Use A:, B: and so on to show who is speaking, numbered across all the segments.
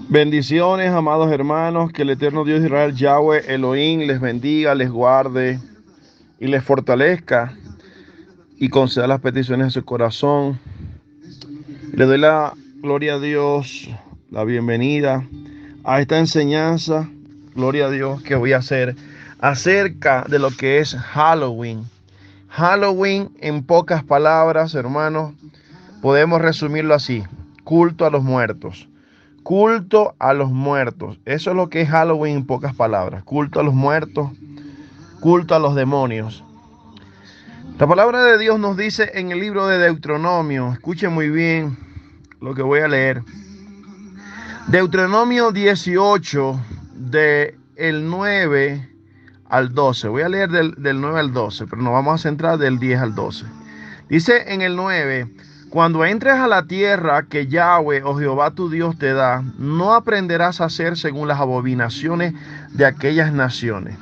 A: Bendiciones, amados hermanos, que el eterno Dios de Israel, Yahweh Elohim, les bendiga, les guarde y les fortalezca y conceda las peticiones de su corazón. Le doy la gloria a Dios, la bienvenida a esta enseñanza, gloria a Dios, que voy a hacer acerca de lo que es Halloween. Halloween, en pocas palabras, hermanos, podemos resumirlo así: culto a los muertos. Culto a los muertos. Eso es lo que es Halloween en pocas palabras. Culto a los muertos, culto a los demonios. La palabra de Dios nos dice en el libro de Deuteronomio, escuchen muy bien lo que voy a leer. Deuteronomio 18, del 9 al 12. Voy a leer del 9 al 12, pero nos vamos a centrar del 10 al 12. Dice en el 9: cuando entres a la tierra que Yahweh o Jehová tu Dios te da, no aprenderás a hacer según las abominaciones de aquellas naciones.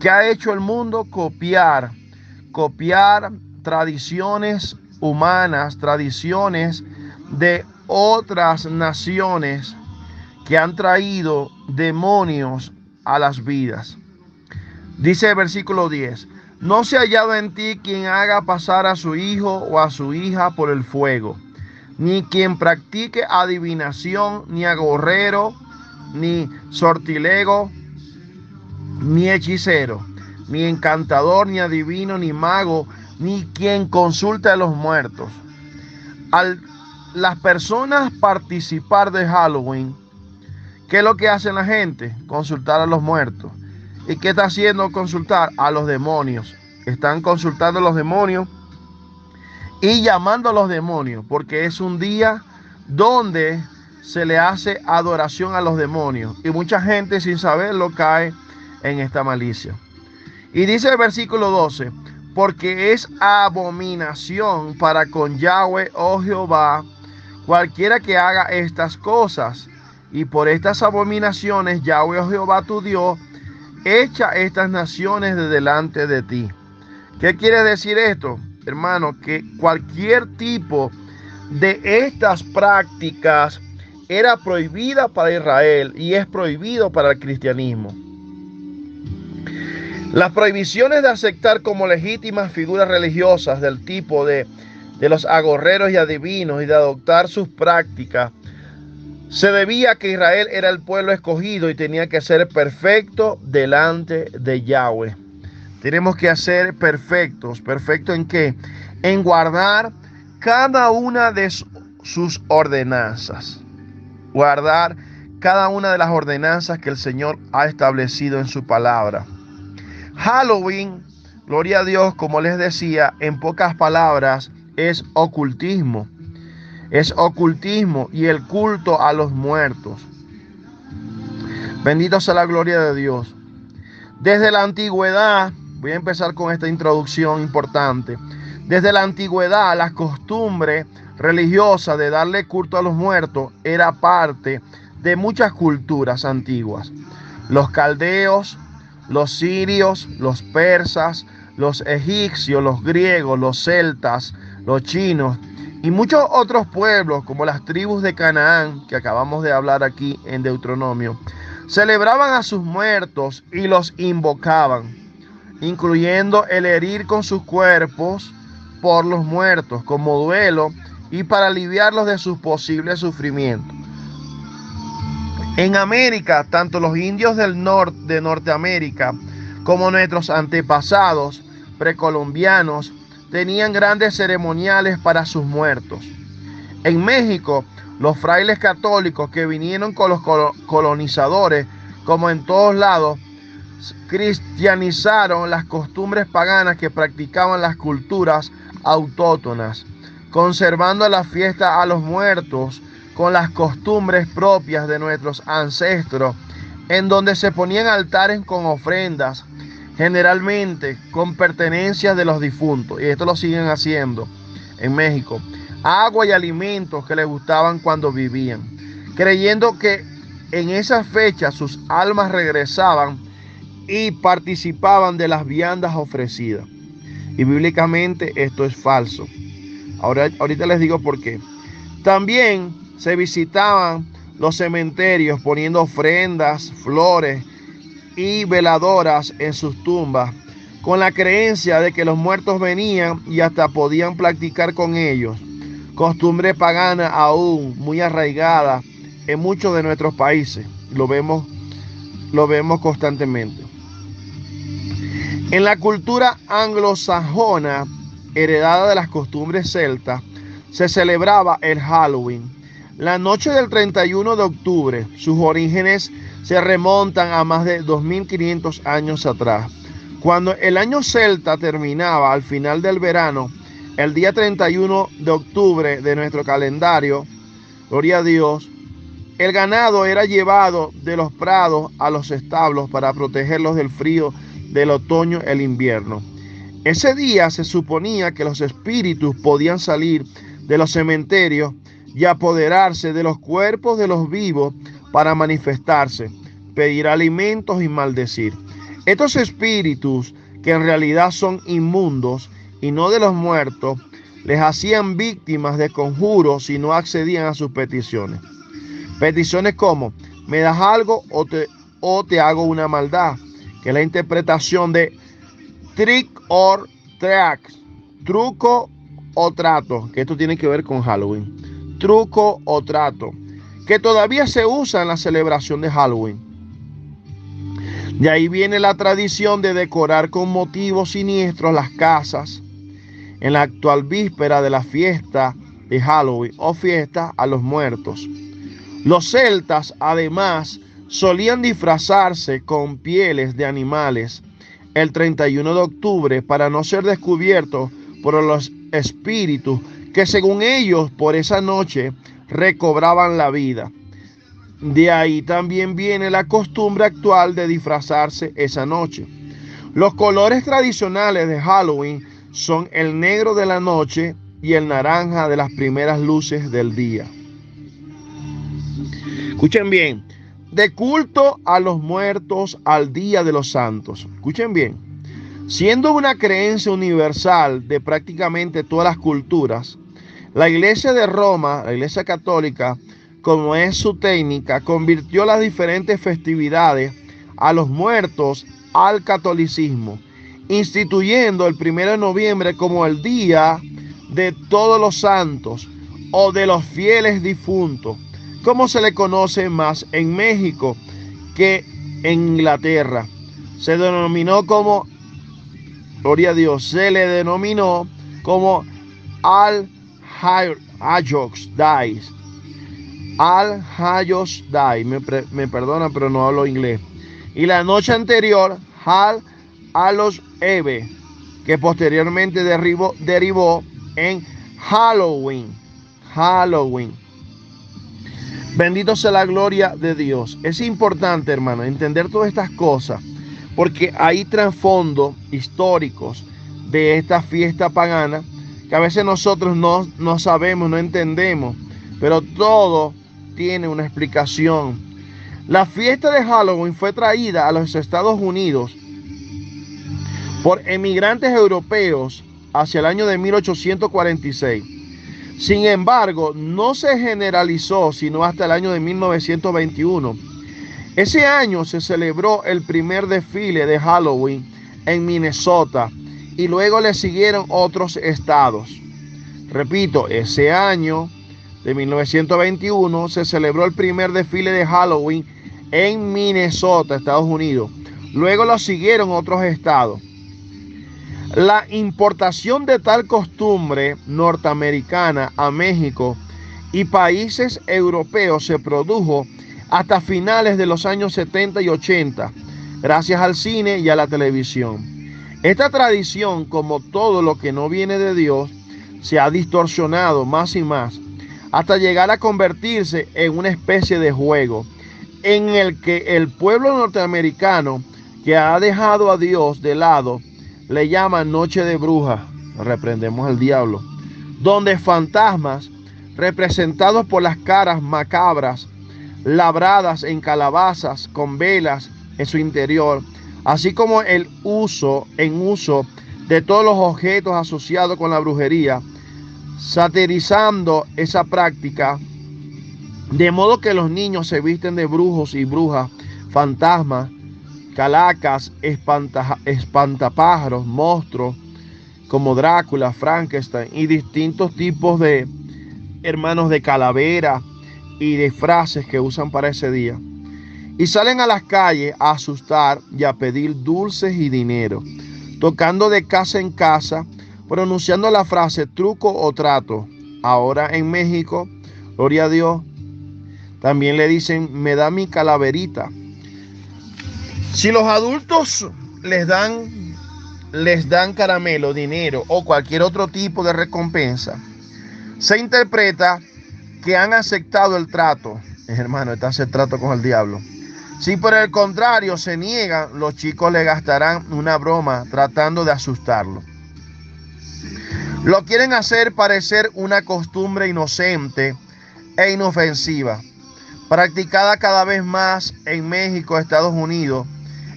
A: ¿Qué ha hecho el mundo? Copiar tradiciones humanas, tradiciones de otras naciones que han traído demonios a las vidas. Dice el versículo 10: no se ha hallado en ti quien haga pasar a su hijo o a su hija por el fuego, ni quien practique adivinación, ni agorrero, ni sortilego, ni hechicero, ni encantador, ni adivino, ni mago, ni quien consulte a los muertos. Al las personas participar de Halloween, ¿qué es lo que hace la gente? Consultar a los muertos. ¿Y qué está haciendo? Consultar a los demonios. Están consultando a los demonios y llamando a los demonios, porque es un día donde se le hace adoración a los demonios. Y mucha gente, sin saberlo, cae en esta malicia. Y dice el versículo 12: porque es abominación para con Yahweh, oh Jehová, cualquiera que haga estas cosas. Y por estas abominaciones, Yahweh, oh Jehová tu Dios, echa estas naciones de delante de ti. ¿Qué quiere decir esto, hermano? Que cualquier tipo de estas prácticas era prohibida para Israel y es prohibido para el cristianismo. Las prohibiciones de aceptar como legítimas figuras religiosas del tipo de los agorreros y adivinos y de adoptar sus prácticas se debía a que Israel era el pueblo escogido y tenía que ser perfecto delante de Yahweh. Tenemos que ser perfectos. ¿Perfecto en qué? En guardar cada una de sus ordenanzas. Guardar cada una de las ordenanzas que el Señor ha establecido en su palabra. Halloween, gloria a Dios, como les decía, en pocas palabras, es ocultismo. Es ocultismo y el culto a los muertos. Bendito sea la gloria de Dios. Desde la antigüedad, voy a empezar con esta introducción importante. Desde la antigüedad, la costumbre religiosa de darle culto a los muertos era parte de muchas culturas antiguas. Los caldeos, los sirios, los persas, los egipcios, los griegos, los celtas, los chinos y muchos otros pueblos, como las tribus de Canaán, que acabamos de hablar aquí en Deuteronomio, celebraban a sus muertos y los invocaban, incluyendo el herir con sus cuerpos por los muertos, como duelo y para aliviarlos de sus posibles sufrimientos. En América, tanto los indios del norte de Norteamérica como nuestros antepasados precolombianos tenían grandes ceremoniales para sus muertos. En México, los frailes católicos que vinieron con los colonizadores, como en todos lados, cristianizaron las costumbres paganas que practicaban las culturas autóctonas, conservando la fiesta a los muertos con las costumbres propias de nuestros ancestros, en donde se ponían altares con ofrendas, generalmente con pertenencias de los difuntos, y esto lo siguen haciendo en México, agua y alimentos que les gustaban cuando vivían, creyendo que en esas fechas sus almas regresaban y participaban de las viandas ofrecidas. Y bíblicamente esto es falso. Ahorita les digo por qué. También se visitaban los cementerios poniendo ofrendas, flores y veladoras en sus tumbas, con la creencia de que los muertos venían y hasta podían practicar con ellos. Costumbre pagana aún muy arraigada en muchos de nuestros países. Lo vemos constantemente. En la cultura anglosajona, heredada de las costumbres celtas, se celebraba el Halloween. La noche del 31 de octubre, sus orígenes se remontan a más de 2500 años atrás. Cuando el año celta terminaba al final del verano, el día 31 de octubre de nuestro calendario, gloria a Dios, el ganado era llevado de los prados a los establos para protegerlos del frío del otoño y el invierno. Ese día se suponía que los espíritus podían salir de los cementerios y apoderarse de los cuerpos de los vivos para manifestarse, pedir alimentos y maldecir. Estos espíritus, que en realidad son inmundos y no de los muertos, les hacían víctimas de conjuros si no accedían a sus peticiones. Peticiones como, me das algo o te hago una maldad, que es la interpretación de trick or track, truco o trato, que esto tiene que ver con Halloween. Truco o trato, que todavía se usa en la celebración de Halloween. De ahí viene la tradición de decorar con motivos siniestros las casas en la actual víspera de la fiesta de Halloween o fiesta a los muertos. Los celtas, además, solían disfrazarse con pieles de animales el 31 de octubre para no ser descubiertos por los espíritus que, según ellos, por esa noche recobraban la vida. De ahí también viene la costumbre actual de disfrazarse esa noche. Los colores tradicionales de Halloween son el negro de la noche y el naranja de las primeras luces del día. Escuchen bien, de culto a los muertos al Día de los Santos. Escuchen bien, siendo una creencia universal de prácticamente todas las culturas, la Iglesia de Roma, la Iglesia Católica, como es su técnica, convirtió las diferentes festividades a los muertos al catolicismo, instituyendo el 1 de noviembre como el Día de Todos los Santos o de los fieles difuntos, como se le conoce más en México que en Inglaterra. Se denominó como, gloria a Dios, se le denominó como All Hallows Day. All Hallows Day, me perdonan, pero no hablo inglés. Y la noche anterior, All Hallows Eve, que posteriormente derivó en Halloween. Bendito sea la gloria de Dios. Es importante, hermano, entender todas estas cosas, porque hay trasfondos históricos de esta fiesta pagana que a veces nosotros no sabemos, no entendemos, pero todo tiene una explicación. La fiesta de Halloween fue traída a los Estados Unidos por emigrantes europeos hacia el año de 1846. Sin embargo, no se generalizó sino hasta el año de 1921. Ese año se celebró el primer desfile de Halloween en Minnesota y luego le siguieron otros estados. Repito, ese año de 1921 se celebró el primer desfile de Halloween en Minnesota, Estados Unidos. Luego lo siguieron otros estados. La importación de tal costumbre norteamericana a México y países europeos se produjo hasta finales de los años 70 y 80, gracias al cine y a la televisión. Esta tradición, como todo lo que no viene de Dios, se ha distorsionado más y más, hasta llegar a convertirse en una especie de juego, en el que el pueblo norteamericano, que ha dejado a Dios de lado, le llaman Noche de Brujas, reprendemos al diablo, donde fantasmas representados por las caras macabras, labradas en calabazas con velas en su interior, así como el uso de todos los objetos asociados con la brujería, satirizando esa práctica, De modo que los niños se visten de brujos y brujas, fantasmas, calacas, espantapájaros, monstruos como Drácula, Frankenstein y distintos tipos de hermanos de calavera y de frases que usan para ese día. Y salen a las calles a asustar y a pedir dulces y dinero, tocando de casa en casa, pronunciando la frase truco o trato. Ahora en México, gloria a Dios, también le dicen, me da mi calaverita. Si los adultos les dan caramelo, dinero o cualquier otro tipo de recompensa, se interpreta que han aceptado el trato. Hermano, está haciendo trato con el diablo. Si por el contrario se niegan, los chicos le gastarán una broma tratando de asustarlo. Lo quieren hacer parecer una costumbre inocente e inofensiva, practicada cada vez más en México, Estados Unidos,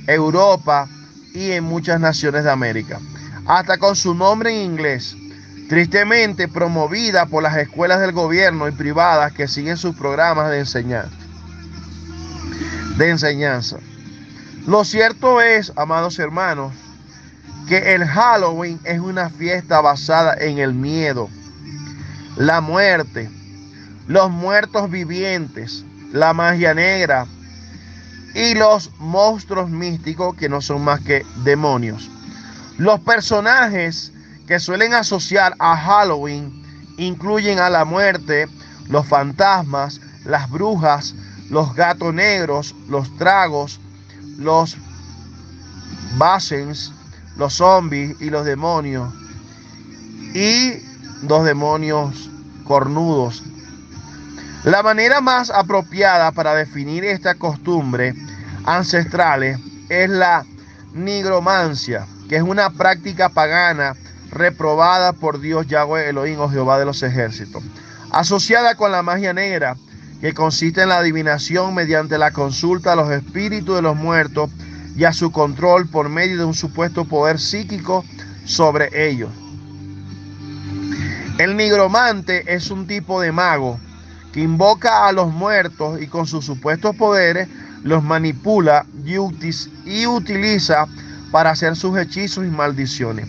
A: Europa y en muchas naciones de América, hasta con su nombre en inglés, tristemente promovida por las escuelas del gobierno y privadas que siguen sus programas de enseñanza. Lo cierto es, amados hermanos, que el Halloween es una fiesta basada en el miedo, la muerte, los muertos vivientes, la magia negra y los monstruos místicos que no son más que demonios. Los personajes que suelen asociar a Halloween incluyen a la muerte, los fantasmas, las brujas, los gatos negros, los tragos, los basens, los zombies y los demonios cornudos. La manera más apropiada para definir esta costumbre ancestrales es la nigromancia, que es una práctica pagana reprobada por Dios Yahweh Elohim o Jehová de los ejércitos, asociada con la magia negra, que consiste en la adivinación mediante la consulta a los espíritus de los muertos y a su control por medio de un supuesto poder psíquico sobre ellos. El nigromante es un tipo de mago que invoca a los muertos y con sus supuestos poderes los manipula y utiliza para hacer sus hechizos y maldiciones.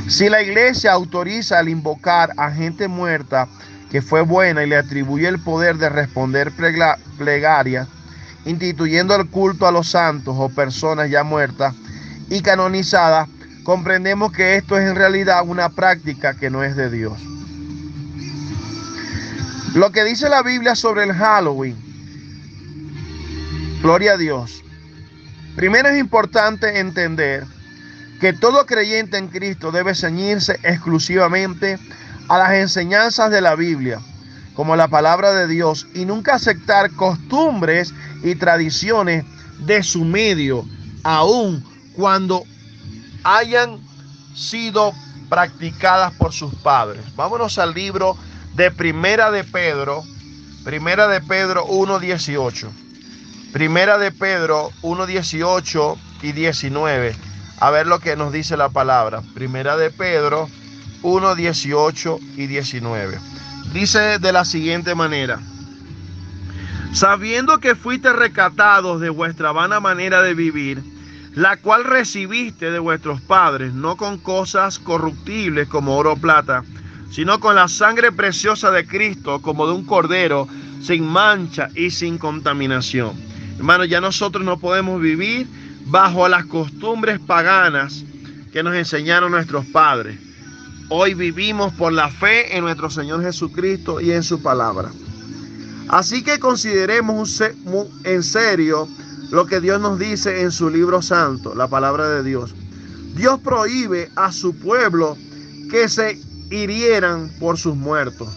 A: Si la iglesia autoriza al invocar a gente muerta que fue buena y le atribuye el poder de responder plegarias, instituyendo el culto a los santos o personas ya muertas y canonizadas, comprendemos que esto es en realidad una práctica que no es de Dios. Lo que dice la Biblia sobre el Halloween, gloria a Dios. Primero es importante entender que todo creyente en Cristo debe ceñirse exclusivamente a las enseñanzas de la Biblia, como la palabra de Dios, y nunca aceptar costumbres y tradiciones de su medio, aun cuando hayan sido practicadas por sus padres. Vámonos al libro de Primera de Pedro 1:18. Primera de Pedro 1:18 y 19. A ver lo que nos dice la palabra. Primera de Pedro 1:18 y 19. Dice de la siguiente manera: sabiendo que fuiste rescatados de vuestra vana manera de vivir, la cual recibiste de vuestros padres, no con cosas corruptibles como oro o plata, sino con la sangre preciosa de Cristo, como de un cordero, sin mancha y sin contaminación. Hermanos, ya nosotros no podemos vivir bajo las costumbres paganas que nos enseñaron nuestros padres. Hoy vivimos por la fe en nuestro Señor Jesucristo y en su palabra. Así que consideremos en serio lo que Dios nos dice en su libro santo, la palabra de Dios. Dios prohíbe a su pueblo que se hirieran por sus muertos.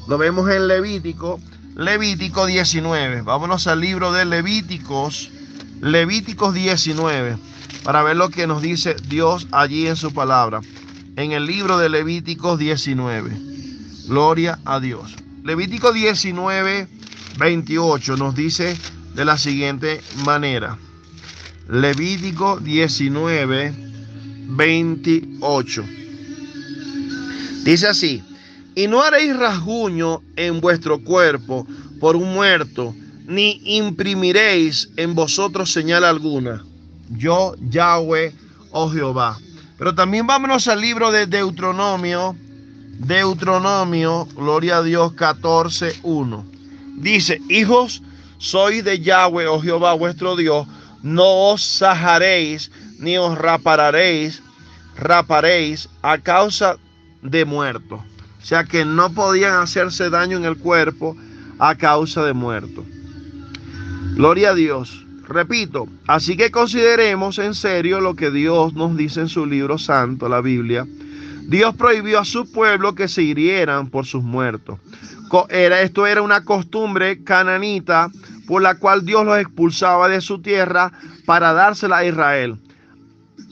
A: Lo vemos en Levítico 19. Vámonos al libro de Levíticos 19, para ver lo que nos dice Dios allí en su palabra. En el libro de Levíticos 19. Gloria a Dios. Levítico 19:28 nos dice de la siguiente manera. Levítico 19:28. Dice así: Y no haréis rasguño en vuestro cuerpo por un muerto, ni imprimiréis en vosotros señal alguna. Yo, Yahweh, oh Jehová. Pero también vámonos al libro de Deuteronomio, gloria a Dios, 14:1. Dice: hijos sois de Yahweh, oh Jehová, vuestro Dios, no os sajaréis, ni os raparéis a causa de muerto. O sea que no podían hacerse daño en el cuerpo a causa de muerto. Gloria a Dios. Repito, así que consideremos en serio lo que Dios nos dice en su libro santo, la Biblia. Dios prohibió a su pueblo que se hirieran por sus muertos. Esto era una costumbre cananita por la cual Dios los expulsaba de su tierra para dársela a Israel.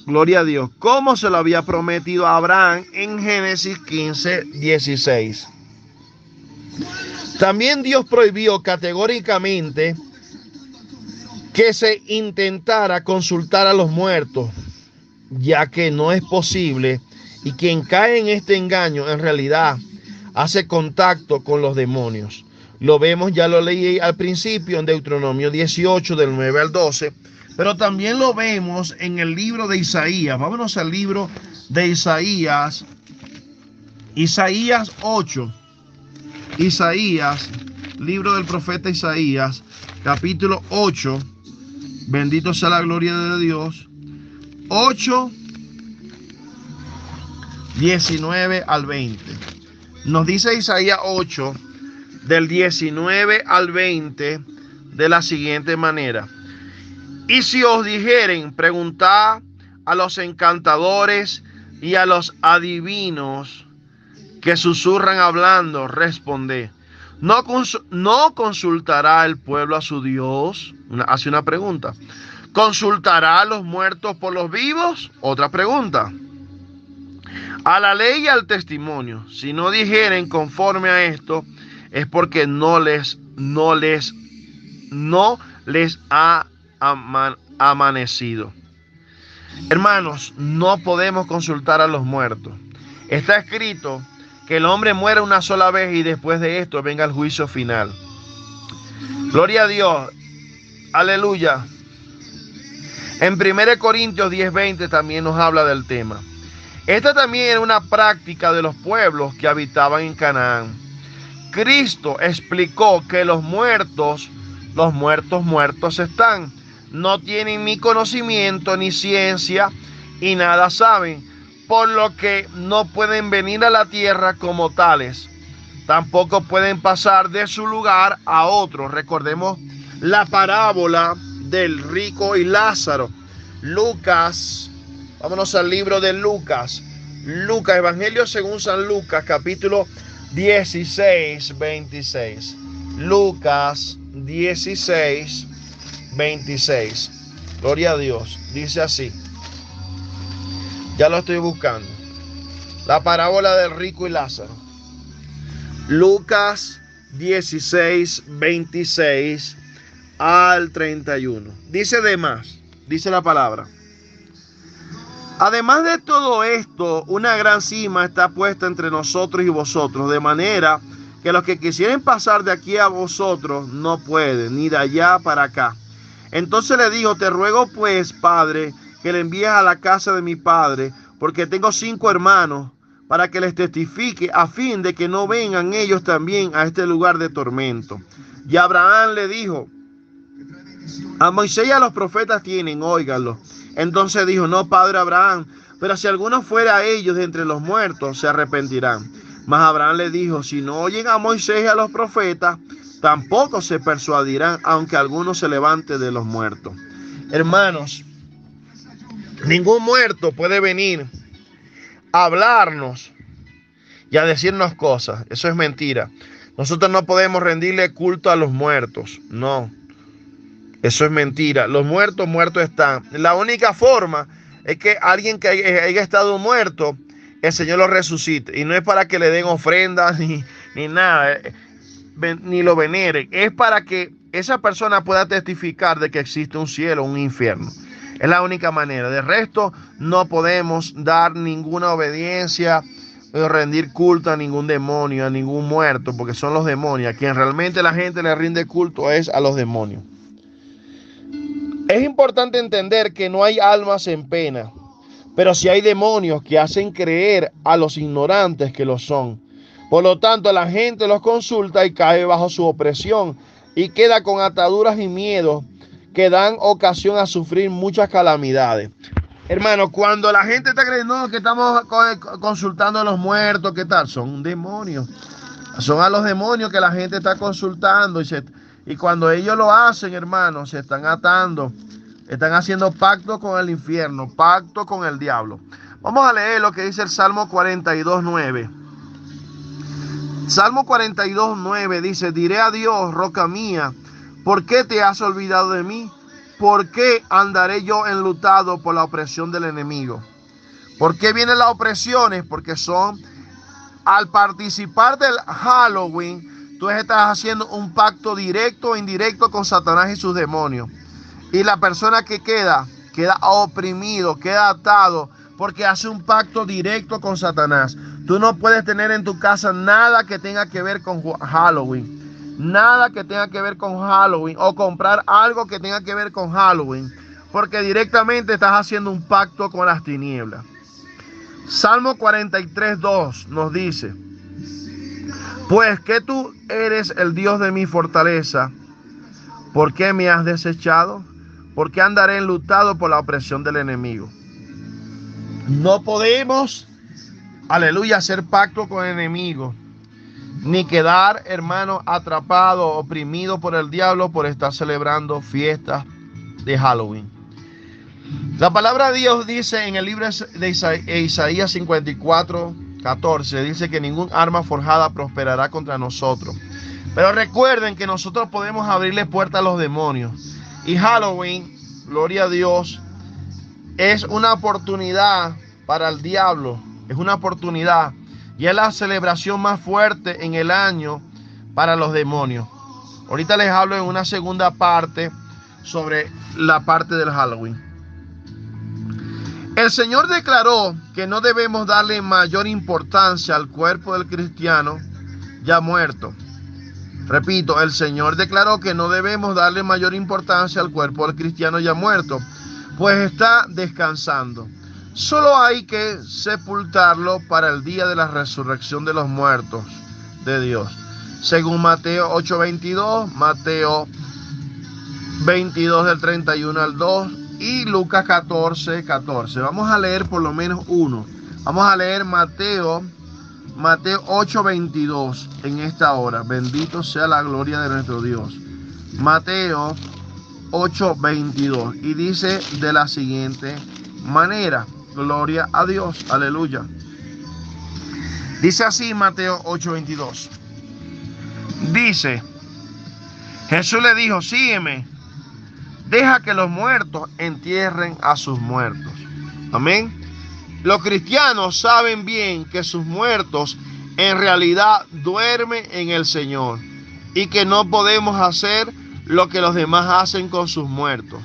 A: Gloria a Dios, como se lo había prometido a Abraham en Génesis 15:16. También Dios prohibió categóricamente que se intentara consultar a los muertos, ya que no es posible, y quien cae en este engaño en realidad hace contacto con los demonios. Lo vemos, ya lo leí al principio en Deuteronomio 18 del 9 al 12, pero también lo vemos en el libro de Isaías. Vámonos al libro de Isaías 8. Libro del profeta Isaías, capítulo 8. Bendito sea la gloria de Dios. 8, 19 al 20. Nos dice Isaías 8, del 19 al 20, de la siguiente manera: y si os dijeren, preguntad a los encantadores y a los adivinos que susurran hablando, responded. ¿No consultará el pueblo a su Dios? Hace una pregunta. ¿Consultará a los muertos por los vivos? Otra pregunta. A la ley y al testimonio. Si no dijeren conforme a esto, es porque no les ha amanecido. Hermanos, no podemos consultar a los muertos. Está escrito que el hombre muere una sola vez y después de esto venga el juicio final. Gloria a Dios. Aleluya. En 1 Corintios 10:20 también nos habla del tema. Esta también era una práctica de los pueblos que habitaban en Canaán. Cristo explicó que los muertos están. No tienen ni conocimiento ni ciencia y nada saben, por lo que no pueden venir a la tierra como tales. Tampoco pueden pasar de su lugar a otro. Recordemos la parábola del rico y Lázaro. Lucas, vámonos al libro de Lucas. Evangelio según San Lucas, capítulo 16, 26. Lucas 16, 26. Gloria a Dios. Dice así. Ya lo estoy buscando. La parábola del rico y Lázaro. Lucas 16, 26 al 31. Dice además, dice la palabra: además de todo esto, una gran cima está puesta entre nosotros y vosotros, de manera que los que quisieren pasar de aquí a vosotros no pueden, ni de allá para acá. Entonces le dijo: te ruego pues, Padre, que le envíes a la casa de mi padre, porque tengo 5 hermanos, para que les testifique, a fin de que no vengan ellos también a este lugar de tormento. Y Abraham le dijo: a Moisés y a los profetas tienen, óiganlo. Entonces dijo: no, padre Abraham, pero si alguno fuera a ellos de entre los muertos, se arrepentirán. Mas Abraham le dijo: si no oyen a Moisés y a los profetas, tampoco se persuadirán, aunque alguno se levante de los muertos. Hermanos, ningún muerto puede venir a hablarnos y a decirnos cosas. Eso es mentira. Nosotros no podemos rendirle culto a los muertos. No, eso es mentira. Los muertos están. La única forma es que alguien que haya estado muerto, el Señor lo resucite. Y no es para que le den ofrendas ni nada, ni lo veneren. Es para que esa persona pueda testificar de que existe un cielo, un infierno. Es la única manera. De resto, no podemos dar ninguna obediencia rendir culto a ningún demonio, a ningún muerto, porque son los demonios. A quien realmente la gente le rinde culto es a los demonios. Es importante entender que no hay almas en pena, pero sí hay demonios que hacen creer a los ignorantes que lo son. Por lo tanto, la gente los consulta y cae bajo su opresión y queda con ataduras y miedos que dan ocasión a sufrir muchas calamidades. Hermano, cuando la gente está creyendo que estamos consultando a los muertos, ¿qué tal? Son demonios. Son a los demonios que la gente está consultando. Y cuando ellos lo hacen, hermano, se están atando. Están haciendo pacto con el infierno, pacto con el diablo. Vamos a leer lo que dice el Salmo 42:9. Salmo 42:9 dice: diré a Dios, roca mía, ¿por qué te has olvidado de mí? ¿Por qué andaré yo enlutado por la opresión del enemigo? ¿Por qué vienen las opresiones? Porque son, al participar del Halloween, tú estás haciendo un pacto directo o indirecto con Satanás y sus demonios. Y la persona que queda oprimido, queda atado, porque hace un pacto directo con Satanás. Tú no puedes tener en tu casa nada que tenga que ver con Halloween. Nada que tenga que ver con Halloween, o comprar algo que tenga que ver con Halloween, porque directamente estás haciendo un pacto con las tinieblas. Salmo 43:2 nos dice: pues que tú eres el Dios de mi fortaleza, ¿por qué me has desechado? ¿Por qué andaré enlutado por la opresión del enemigo? No podemos, aleluya, hacer pacto con el enemigo, ni quedar, hermano, atrapado, oprimido por el diablo por estar celebrando fiestas de Halloween. La palabra de Dios dice en el libro de Isaías 54:14, dice que ningún arma forjada prosperará contra nosotros. Pero recuerden que nosotros podemos abrirle puerta a los demonios. Y Halloween, gloria a Dios, es una oportunidad para el diablo. Es una oportunidad. Y es la celebración más fuerte en el año para los demonios. Ahorita les hablo en una segunda parte sobre la parte del Halloween. El Señor declaró que no debemos darle mayor importancia al cuerpo del cristiano ya muerto. Repito, el Señor declaró que no debemos darle mayor importancia al cuerpo del cristiano ya muerto, pues está descansando. Solo hay que sepultarlo para el día de la resurrección de los muertos de Dios. Según Mateo 8:22, Mateo 22 del 31 al 2 y Lucas 14:14. Vamos a leer por lo menos uno. Vamos a leer Mateo 8:22 en esta hora. Bendito sea la gloria de nuestro Dios. Mateo 8:22 y dice de la siguiente manera: gloria a Dios, aleluya. Dice así Mateo 8:22. Dice: Jesús le dijo: sígueme, deja que los muertos entierren a sus muertos. Amén. Los cristianos saben bien que sus muertos en realidad duermen en el Señor y que no podemos hacer lo que los demás hacen con sus muertos.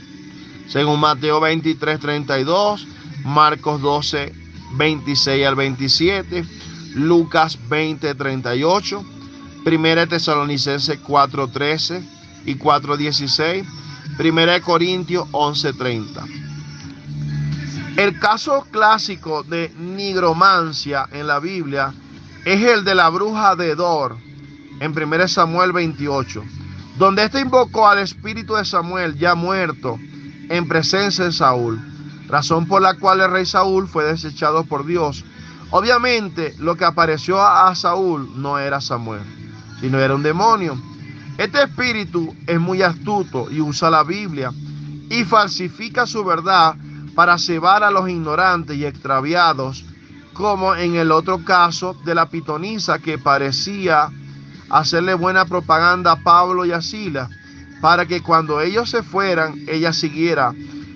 A: Según Mateo 23:32, Marcos 12:26 al 27, Lucas 20:38, 1 Tesalonicenses 4:13 y 4:16, 1 Corintios 11:30. El caso clásico de nigromancia en la Biblia es el de la bruja de Dor en 1 Samuel 28, donde éste invocó al espíritu de Samuel ya muerto en presencia de Saúl, razón por la cual el rey Saúl fue desechado por Dios. Obviamente lo que apareció a Saúl no era Samuel, sino era un demonio. Este espíritu es muy astuto y usa la Biblia y falsifica su verdad para cebar a los ignorantes y extraviados, como en el otro caso de la pitonisa, que parecía hacerle buena propaganda a Pablo y a Silas, para que cuando ellos se fueran, ella siguiera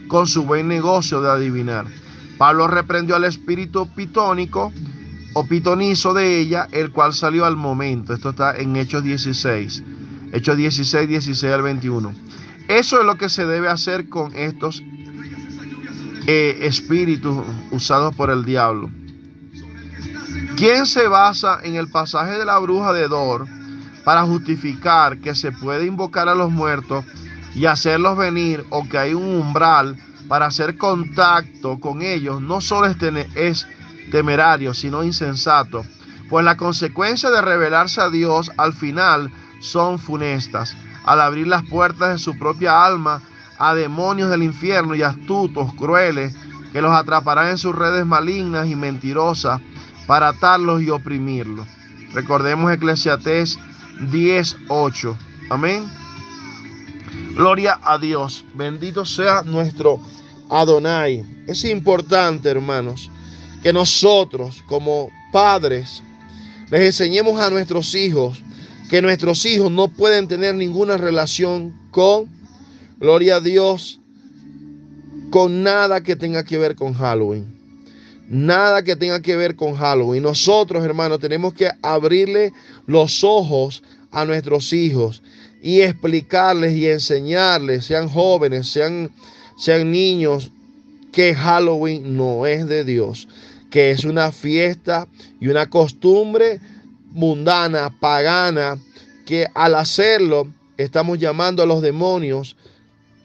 A: con su buen negocio de adivinar. Pablo reprendió al espíritu pitónico o pitonizo de ella, el cual salió al momento. Esto está en Hechos 16, 16 al 21. Eso es lo que se debe hacer con estos espíritus usados por el diablo. ¿Quién se basa en el pasaje de la bruja de Dor para justificar que se puede invocar a los muertos y hacerlos venir, o que hay un umbral para hacer contacto con ellos? No solo es temerario, sino insensato, pues la consecuencia de rebelarse a Dios al final son funestas, al abrir las puertas de su propia alma a demonios del infierno y astutos, crueles, que los atraparán en sus redes malignas y mentirosas para atarlos y oprimirlos. Recordemos Eclesiastés 10:8. Amén. Gloria a Dios. Bendito sea nuestro Adonai. Es importante, hermanos, que nosotros como padres les enseñemos a nuestros hijos que nuestros hijos no pueden tener ninguna relación con, gloria a Dios, con nada que tenga que ver con Halloween. Nada que tenga que ver con Halloween. Nosotros, hermanos, tenemos que abrirle los ojos a nuestros hijos y explicarles y enseñarles, sean jóvenes, sean niños, que Halloween no es de Dios, que es una fiesta y una costumbre mundana, pagana, que al hacerlo estamos llamando a los demonios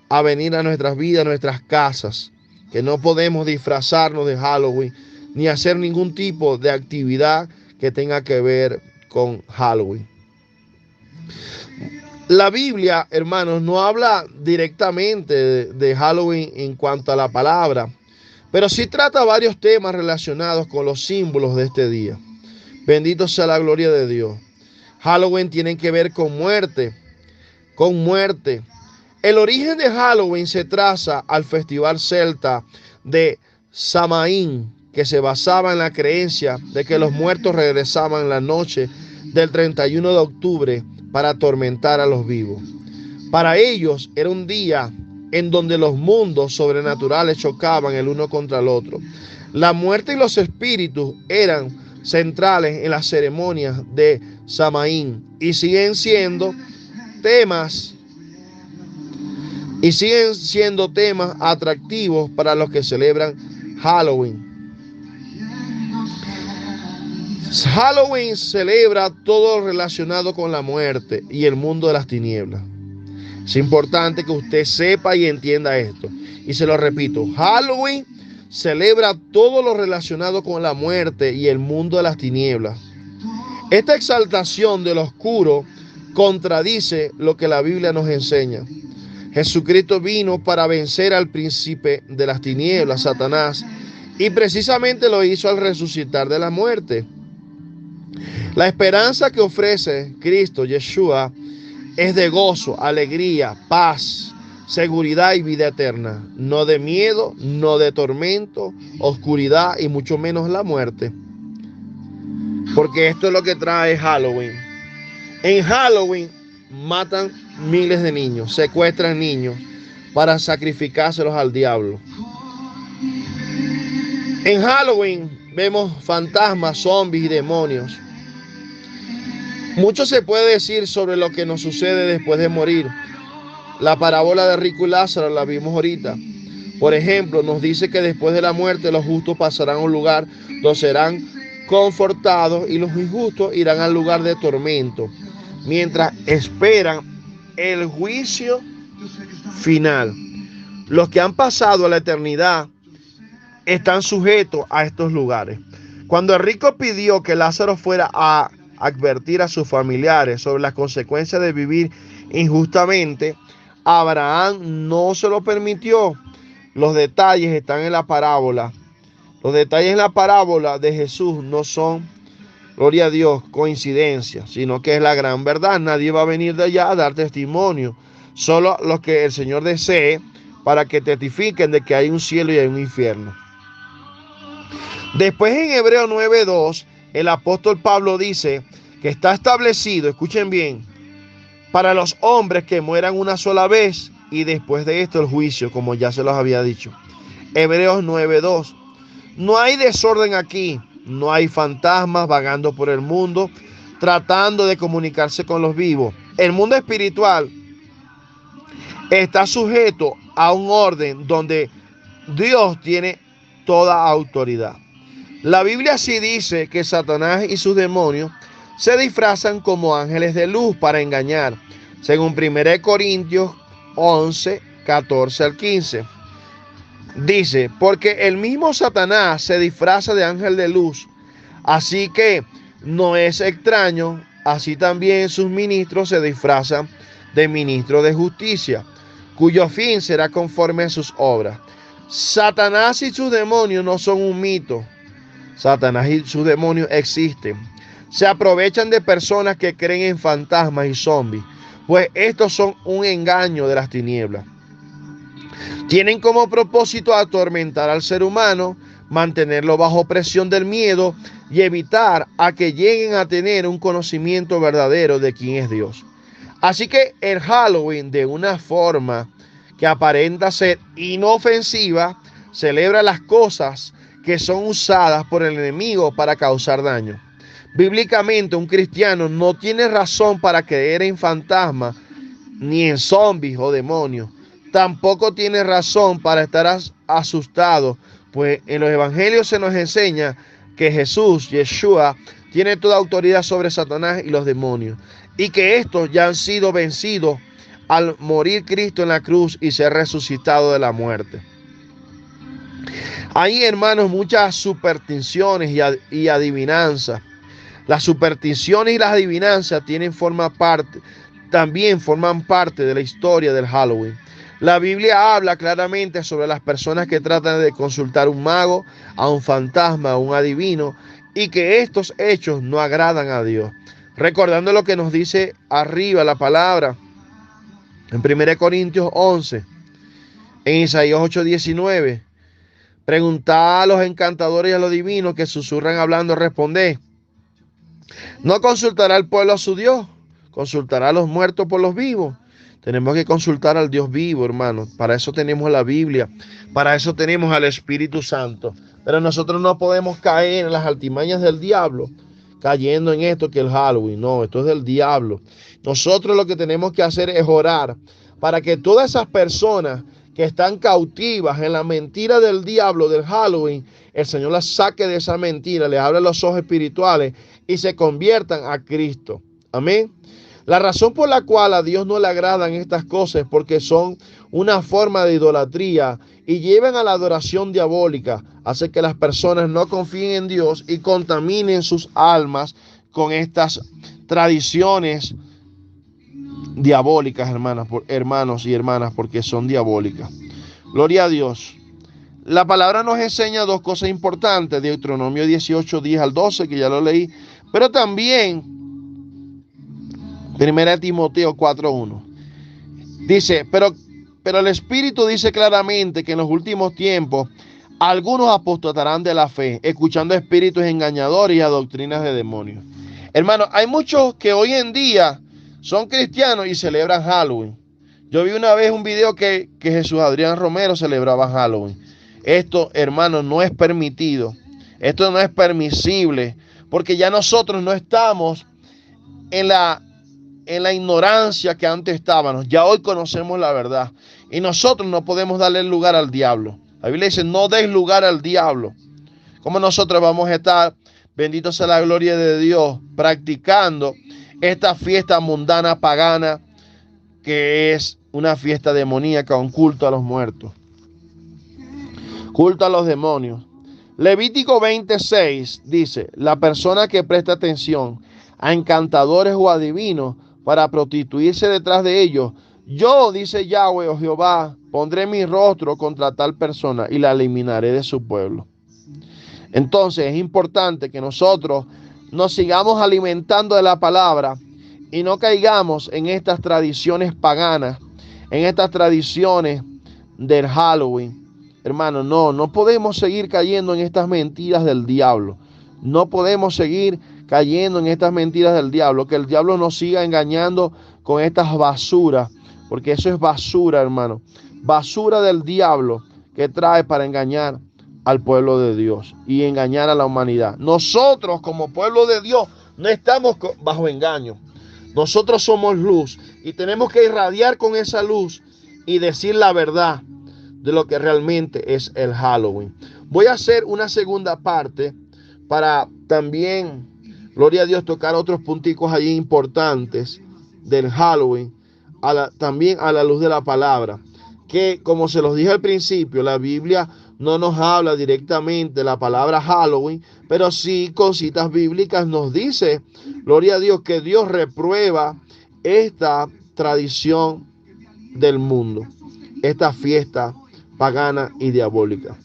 A: a venir a nuestras vidas, a nuestras casas, que no podemos disfrazarnos de Halloween ni hacer ningún tipo de actividad que tenga que ver con Halloween. La Biblia, hermanos, no habla directamente de Halloween en cuanto a la palabra, pero sí trata varios temas relacionados con los símbolos de este día. Bendito sea la gloria de Dios. Halloween tiene que ver con muerte, con muerte. El origen de Halloween se traza al festival celta de Samaín, que se basaba en la creencia de que los muertos regresaban la noche del 31 de octubre para atormentar a los vivos. Para ellos era un día en donde los mundos sobrenaturales chocaban el uno contra el otro. La muerte y los espíritus eran centrales en las ceremonias de Samaín y siguen siendo temas atractivos para los que celebran Halloween. Halloween celebra todo relacionado con la muerte y el mundo de las tinieblas. Es importante que usted sepa y entienda esto. Y se lo repito, Halloween celebra todo lo relacionado con la muerte y el mundo de las tinieblas. Esta exaltación del oscuro contradice lo que la Biblia nos enseña. Jesucristo vino para vencer al príncipe de las tinieblas, Satanás, y precisamente lo hizo al resucitar de la muerte. La esperanza que ofrece Cristo, Yeshua, es de gozo, alegría, paz, seguridad y vida eterna. No de miedo, no de tormento, oscuridad y mucho menos la muerte. Porque esto es lo que trae Halloween. En Halloween matan miles de niños, secuestran niños para sacrificárselos al diablo. En Halloween vemos fantasmas, zombies y demonios. Mucho se puede decir sobre lo que nos sucede después de morir. La parábola de Rico y Lázaro la vimos ahorita. Por ejemplo, nos dice que después de la muerte los justos pasarán a un lugar donde serán confortados y los injustos irán al lugar de tormento, mientras esperan el juicio final. Los que han pasado a la eternidad están sujetos a estos lugares. Cuando el rico pidió que Lázaro fuera a advertir a sus familiares sobre las consecuencias de vivir injustamente, Abraham no se lo permitió. Los detalles están en la parábola. Los detalles en la parábola de Jesús no son, gloria a Dios, coincidencia, sino que es la gran verdad. Nadie va a venir de allá a dar testimonio. Solo los que el Señor desee para que testifiquen de que hay un cielo y hay un infierno. Después en Hebreos 9:2, el apóstol Pablo dice que está establecido, escuchen bien, para los hombres que mueran una sola vez y después de esto el juicio, como ya se los había dicho. Hebreos 9:2. No hay desorden aquí, no hay fantasmas vagando por el mundo tratando de comunicarse con los vivos. El mundo espiritual está sujeto a un orden donde Dios tiene toda autoridad. La Biblia sí dice que Satanás y sus demonios se disfrazan como ángeles de luz para engañar, según 1 Corintios 11, 14 al 15. Dice, porque el mismo Satanás se disfraza de ángel de luz, así que no es extraño, así también sus ministros se disfrazan de ministros de justicia, cuyo fin será conforme a sus obras. Satanás y sus demonios no son un mito. Satanás y sus demonios existen. Se aprovechan de personas que creen en fantasmas y zombies, pues estos son un engaño de las tinieblas. Tienen como propósito atormentar al ser humano, mantenerlo bajo presión del miedo y evitar a que lleguen a tener un conocimiento verdadero de quién es Dios. Así que el Halloween, de una forma que aparenta ser inofensiva, celebra las cosas que son usadas por el enemigo para causar daño. Bíblicamente, un cristiano no tiene razón para creer en fantasmas, ni en zombies o demonios. Tampoco tiene razón para estar asustado, pues en los evangelios se nos enseña que Jesús, Yeshua, tiene toda autoridad sobre Satanás y los demonios, y que estos ya han sido vencidos al morir Cristo en la cruz y ser resucitado de la muerte. Hay, hermanos, muchas supersticiones y adivinanzas. Las supersticiones y las adivinanzas también forman parte de la historia del Halloween. La Biblia habla claramente sobre las personas que tratan de consultar a un mago, a un fantasma, a un adivino, y que estos hechos no agradan a Dios. Recordando lo que nos dice arriba la palabra en 1 Corintios 11, en Isaías 8:19. Preguntad a los encantadores y a los divinos que susurran hablando, responded. ¿No consultará el pueblo a su Dios? ¿Consultará a los muertos por los vivos? Tenemos que consultar al Dios vivo, hermanos. Para eso tenemos la Biblia. Para eso tenemos al Espíritu Santo. Pero nosotros no podemos caer en las altimañas del diablo, cayendo en esto que es el Halloween. No, esto es del diablo. Nosotros lo que tenemos que hacer es orar para que todas esas personas que están cautivas en la mentira del diablo, del Halloween, el Señor las saque de esa mentira, les abra los ojos espirituales y se conviertan a Cristo. Amén. La razón por la cual a Dios no le agradan estas cosas es porque son una forma de idolatría y llevan a la adoración diabólica. Hace que las personas no confíen en Dios y contaminen sus almas con estas tradiciones diabólicas, hermanos y hermanas, porque son diabólicas. Gloria a Dios. La palabra nos enseña dos cosas importantes. Deuteronomio 18, 10 al 12, que ya lo leí, pero también 1 Timoteo 4:1. Dice, pero el Espíritu dice claramente que en los últimos tiempos algunos apostatarán de la fe, escuchando espíritus engañadores y a doctrinas de demonios. Hermanos, hay muchos que hoy en día son cristianos y celebran Halloween. Yo vi una vez un video que Jesús Adrián Romero celebraba Halloween. Esto, hermanos, no es permitido. Esto no es permisible, porque ya nosotros no estamos en la ignorancia que antes estábamos. Ya hoy conocemos la verdad. Y nosotros no podemos darle lugar al diablo. La Biblia dice, no des lugar al diablo. ¿Cómo nosotros vamos a estar, bendito sea la gloria de Dios, practicando esta fiesta mundana pagana, que es una fiesta demoníaca, un culto a los muertos, culto a los demonios? Levítico 26 dice, la persona que presta atención a encantadores o adivinos para prostituirse detrás de ellos, yo, dice Yahweh o Jehová, pondré mi rostro contra tal persona y la eliminaré de su pueblo. Entonces es importante que nosotros nos sigamos alimentando de la palabra y no caigamos en estas tradiciones paganas, en estas tradiciones del Halloween. Hermano, no podemos seguir cayendo en estas mentiras del diablo. No podemos seguir cayendo en estas mentiras del diablo. Que el diablo nos siga engañando con estas basuras, porque eso es basura, hermano. Basura del diablo que trae para engañar al pueblo de Dios y engañar a la humanidad. Nosotros como pueblo de Dios no estamos bajo engaño. Nosotros somos luz y tenemos que irradiar con esa luz y decir la verdad de lo que realmente es el Halloween. Voy a hacer una segunda parte para también, gloria a Dios, tocar otros punticos allí importantes del Halloween, también a la luz de la palabra, que como se los dije al principio, la Biblia no nos habla directamente de la palabra Halloween, pero sí con citas bíblicas nos dice, gloria a Dios, que Dios reprueba esta tradición del mundo, esta fiesta pagana y diabólica.